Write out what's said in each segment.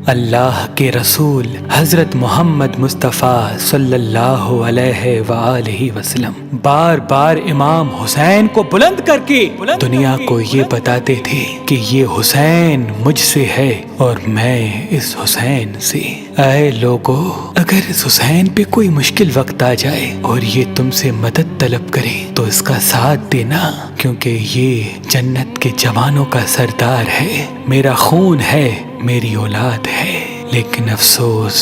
اللہ کے رسول حضرت محمد مصطفیٰ صلی اللہ علیہ وآلہ وسلم بار بار امام حسین کو بلند کر کے دنیا کو یہ بتاتے تھے کہ یہ حسین مجھ سے ہے اور میں اس حسین سے۔ اے لوگو، اگر اس حسین پہ کوئی مشکل وقت آ جائے اور یہ تم سے مدد طلب کرے تو اس کا ساتھ دینا، کیونکہ یہ جنت کے جوانوں کا سردار ہے، میرا خون ہے، میری اولاد ہے۔ لیکن افسوس،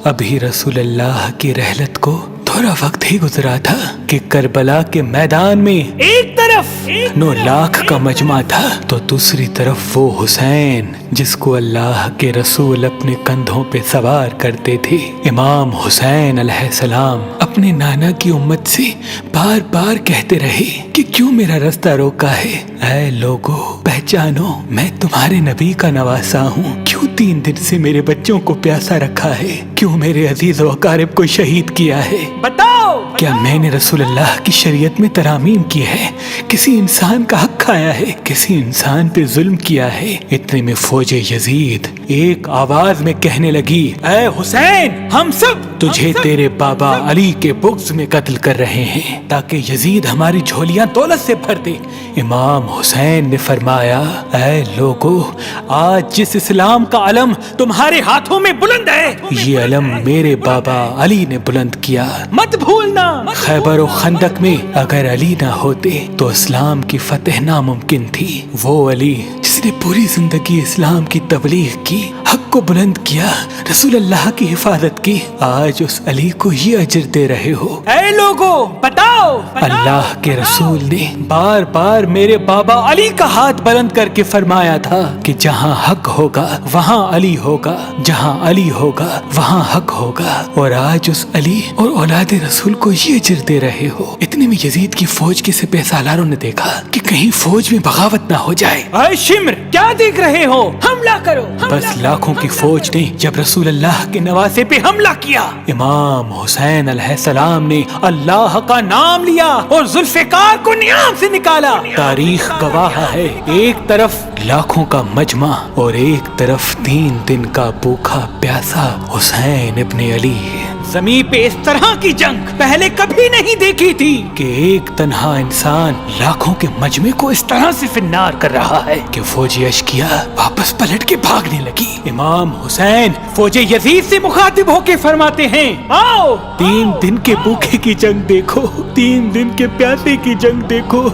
ابھی رسول اللہ کی رحلت کو تھوڑا وقت ہی گزرا تھا کہ کربلا کے میدان میں ایک طرف 9 لاکھ کا مجمع تھا تو دوسری طرف وہ حسین جس کو اللہ کے رسول اپنے کندھوں پہ سوار کرتے تھے۔ امام حسین علیہ السلام اپنے نانا کی امت سے بار بار کہتے رہے کہ کیوں میرا رستہ روکا ہے؟ اے لوگو، پہچانو، میں تمہارے نبی کا نواسا ہوں۔ کیوں 3 دن سے میرے بچوں کو پیاسا رکھا ہے؟ کیوں میرے عزیز و اقارب کو شہید کیا ہے؟ بتاؤ، کیا میں نے رسول اللہ کی شریعت میں ترامیم کی ہے؟ کسی انسان کا حق کھایا ہے؟ کسی انسان پہ ظلم کیا ہے؟ اتنے میں فوج یزید ایک آواز میں کہنے لگی، اے حسین، ہم سب تجھے تیرے بابا علی کے بغض میں قتل کر رہے ہیں تاکہ یزید ہماری جھولیاں دولت سے بھر دے۔ امام حسین نے فرمایا، اے لوگو، آج جس اسلام کا علم تمہارے ہاتھوں میں بلند ہے، یہ علم میرے بابا علی نے بلند کیا، مت بھولنا۔ خیبر و خندق میں اگر علی نہ ہوتے تو اسلام کی فتح ناممکن تھی۔ وہ علی جس نے پوری زندگی اسلام کی تبلیغ کی، حق کو بلند کیا، رسول اللہ کی حفاظت کی، آج اس علی کو یہ اجر دے رہے ہو۔ اے لوگو، بتاؤ، اللہ کے رسول نے بار بار میرے بابا علی کا ہاتھ بلند کر کے فرمایا تھا کہ جہاں حق ہوگا وہاں علی ہوگا، جہاں علی ہوگا وہاں حق ہوگا، اور آج اس علی اور اولاد رسول کو یہ اجر دے رہے ہو۔ اتنے میں یزید کی فوج کے سپہ سالاروں نے دیکھا کہ کہیں فوج میں بغاوت نہ ہو جائے۔ اے شمر، کیا دیکھ رہے ہو؟ حملہ کرو۔ بس لاکھوں کی فوج نے جب رسول اللہ کے نواسے پہ حملہ کیا، امام حسین علیہ السلام نے اللہ کا نام لیا اور ذوالفقار کو نیام سے نکالا۔ تاریخ گواہ ہے، ایک طرف لاکھوں کا مجمع اور ایک طرف 3 دن کا بھوکا پیاسا حسین ابن علی۔ زمین پہ اس طرح کی جنگ پہلے کبھی نہیں دیکھی تھی کہ ایک تنہا انسان لاکھوں کے مجمع کو اس طرح سے فنار کر رہا ہے کہ فوج اشکیا واپس پلٹ کے بھاگنے لگی۔ امام حسین فوج یزید سے مخاطب ہو کے فرماتے ہیں، آؤ، 3 دن کے بھوکے کی جنگ دیکھو، 3 دن کے پیاسے کی جنگ دیکھو،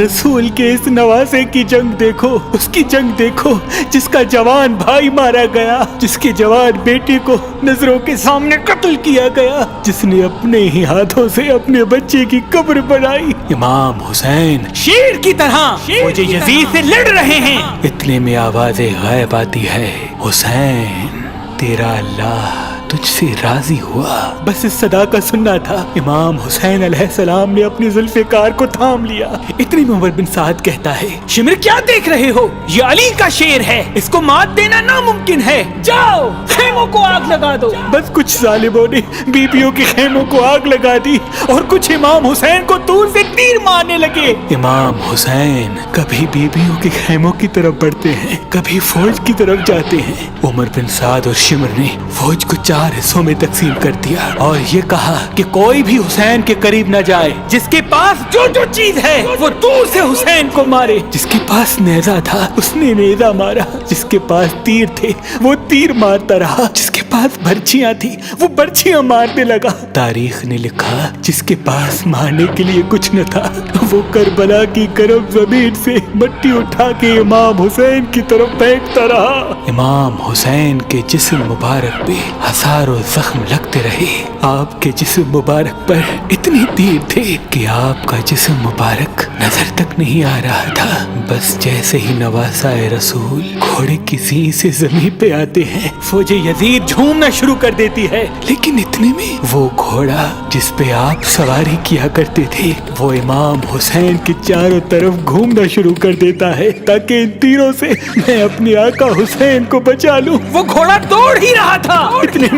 رسول کے اس نواسے کی جنگ دیکھو، اس کی جنگ دیکھو جس کا جوان بھائی مارا گیا، جس کے جوان بیٹے کو نظروں کے سامنے قتل کیا گیا، جس نے اپنے ہی ہاتھوں سے اپنے بچے کی قبر بنائی۔ امام حسین شیر کی طرح فوج یزید سے لڑ رہے ہیں۔ اتنے میں آواز غیب آتی ہے، حسین، تیرا اللہ تجھ سے راضی ہوا۔ بس اس صدا کا سننا تھا، امام حسین علیہ السلام نے اپنی ذوالفقار کو تھام لیا۔ اتنی میں عمر بن سعد کہتا ہے، شمر، کیا دیکھ رہے ہو؟ یہ علی کا شیر ہے، اس کو مات دینا ناممکن ہے، جاؤ خیموں کو آگ لگا دو۔ بس کچھ ظالموں نے بیبیوں کے خیموں کو آگ لگا دی اور کچھ امام حسین کو دور سے تیر مارنے لگے۔ امام حسین کبھی بیبیوں کے خیموں کی طرف بڑھتے ہیں، کبھی فوج کی طرف جاتے ہیں۔ عمر بن سعد اور شمر نے فوج کو 4 حصوں میں تقسیم کر دیا اور یہ کہا کہ کوئی بھی حسین کے قریب نہ جائے، جس کے پاس جو چیز ہے وہ دور سے حسین کو مارے۔ جس کے پاس نیزہ تھا اس نے نیزہ مارا، جس کے پاس تیر تھے وہ تیر مارتا رہا، جس کے پاس برچیاں تھی وہ برچیاں مارنے لگا۔ تاریخ نے لکھا جس کے پاس مارنے کے لیے کچھ نہ تھا وہ کربلا کی گرم زمین سے مٹی اٹھا کے امام حسین کی طرف پھینکتا رہا۔ امام حسین کے جسم مبارک پہ ہزاروں زخم لگتے رہے، آپ کے جسم مبارک پر اتنے تیر تھے کہ آپ کا جسم مبارک نظر تک نہیں آ رہا تھا۔ بس جیسے ہی نواسا رسول گھوڑے کی سینگ سے زمین پہ آتے ہیں، فوج یزید جھومنا شروع کر دیتی ہے، لیکن اتنے میں وہ گھوڑا جس پہ آپ سواری کیا کرتے تھے وہ امام حسین کے چاروں طرف گھومنا شروع کر دیتا ہے تاکہ ان تیروں سے میں اپنے آقا حسین کو بچا لوں۔ وہ گھوڑا دوڑ ہی رہا تھا، اتنے